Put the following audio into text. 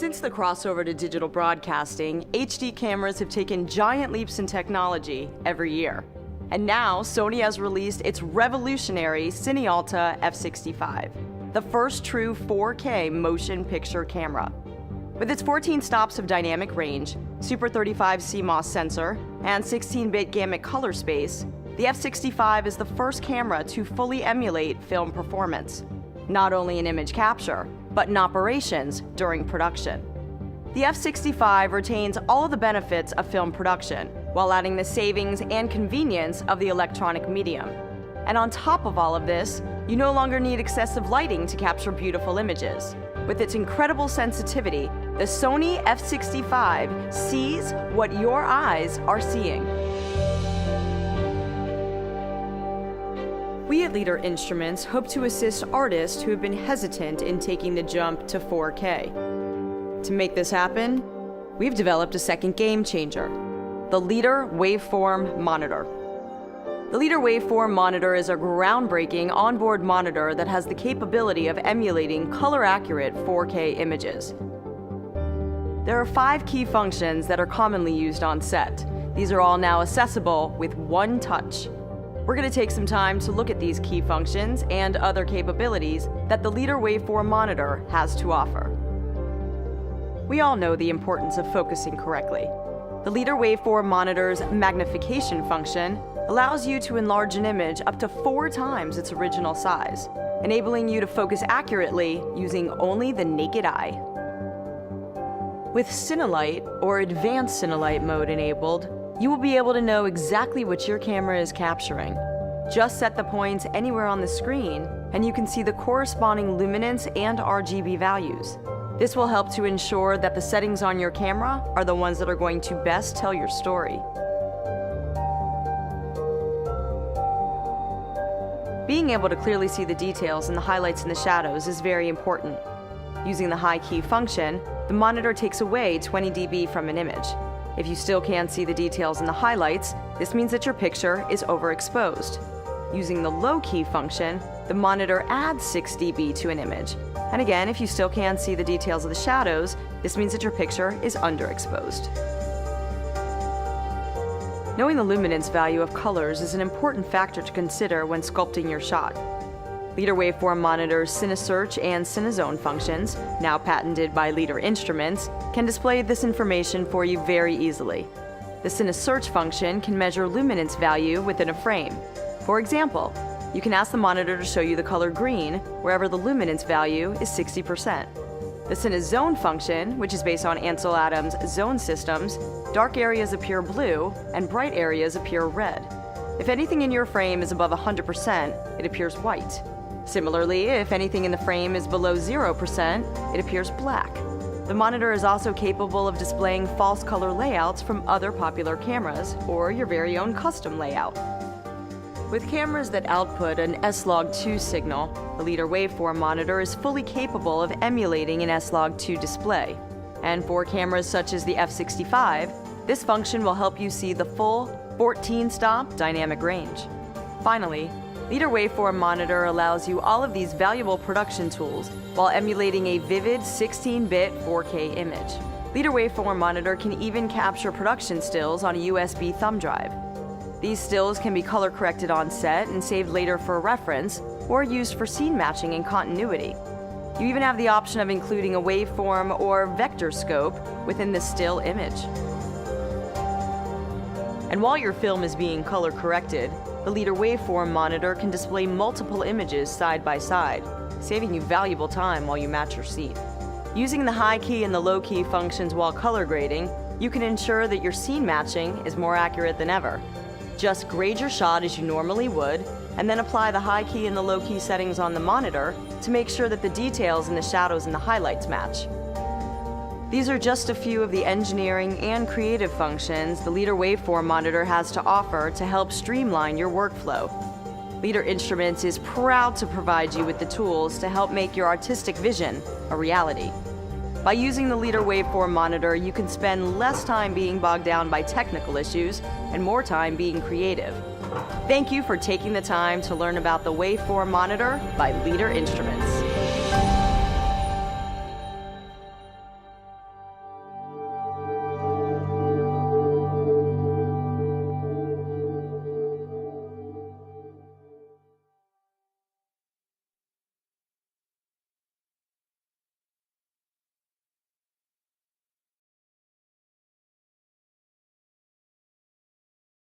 Since the crossover to digital broadcasting, HD cameras have taken giant leaps in technology every year. And now, Sony has released its revolutionary CineAlta f/65, the first true 4K motion picture camera. With its 14 stops of dynamic range, Super 35 CMOS sensor, and 16-bit gamut color space, the f/65 is the first camera to fully emulate film performance, not only in image capture, but in operations during production. The f/65 retains all of the benefits of film production, while adding the savings and convenience of the electronic medium. And on top of all of this, you no longer need excessive lighting to capture beautiful images. With its incredible sensitivity, the Sony f/65 sees what your eyes are seeing. We at Leader Instruments hope to assist artists who have been hesitant in taking the jump to 4K. To make this happen, we've developed a second game changer, the Leader Waveform Monitor. The Leader Waveform Monitor is a groundbreaking onboard monitor that has the capability of emulating color-accurate 4K images. There are 5 key functions that are commonly used on set. These are all now accessible with one touch. We're going to take some time to look at these key functions and other capabilities that the Leader Waveform Monitor has to offer. We all know the importance of focusing correctly. The Leader Waveform Monitor's magnification function allows you to enlarge an image up to 4 times its original size, enabling you to focus accurately using only the naked eye. With CineAlta or Advanced CineAlta mode enabled, you will be able to know exactly what your camera is capturing. Just set the points anywhere on the screen, and you can see the corresponding luminance and RGB values. This will help to ensure that the settings on your camera are the ones that are going to best tell your story. Being able to clearly see the details and the highlights and the shadows is very important. Using the high key function, the monitor takes away 20 dB from an image. If you still can't see the details and the highlights, this means that your picture is overexposed. Using the low key function, the monitor adds 6 dB to an image. And again, if you still can't see the details of the shadows, this means that your picture is underexposed. Knowing the luminance value of colors is an important factor to consider when sculpting your shot. Leader Waveform Monitor's CineSearch and CineZone functions, now patented by Leader Instruments, can display this information for you very easily. The CineSearch function can measure luminance value within a frame. For example, you can ask the monitor to show you the color green wherever the luminance value is 60%. The CineZone function, which is based on Ansel Adams' zone systems, dark areas appear blue and bright areas appear red. If anything in your frame is above 100%, it appears white. Similarly, if anything in the frame is below 0%, it appears black. The monitor is also capable of displaying false color layouts from other popular cameras or your very own custom layout. With cameras that output an S-Log2 signal, the Leader Waveform Monitor is fully capable of emulating an S-Log2 display. And for cameras such as the f/65, this function will help you see the full 14-stop dynamic range. Finally, Leader Waveform Monitor allows you all of these valuable production tools while emulating a vivid 16-bit 4K image. Leader Waveform Monitor can even capture production stills on a USB thumb drive. These stills can be color corrected on set and saved later for reference, or used for scene matching and continuity. You even have the option of including a waveform or vector scope within the still image. And while your film is being color corrected, the Leader Waveform Monitor can display multiple images side by side, saving you valuable time while you match your scene. Using the high key and the low key functions while color grading, you can ensure that your scene matching is more accurate than ever. Just grade your shot as you normally would, and then apply the high key and the low key settings on the monitor to make sure that the details and the shadows and the highlights match. These are just a few of the engineering and creative functions the Leader Waveform Monitor has to offer to help streamline your workflow. Leader Instruments is proud to provide you with the tools to help make your artistic vision a reality. By using the Leader Waveform Monitor, you can spend less time being bogged down by technical issues and more time being creative. Thank you for taking the time to learn about the Waveform Monitor by Leader Instruments.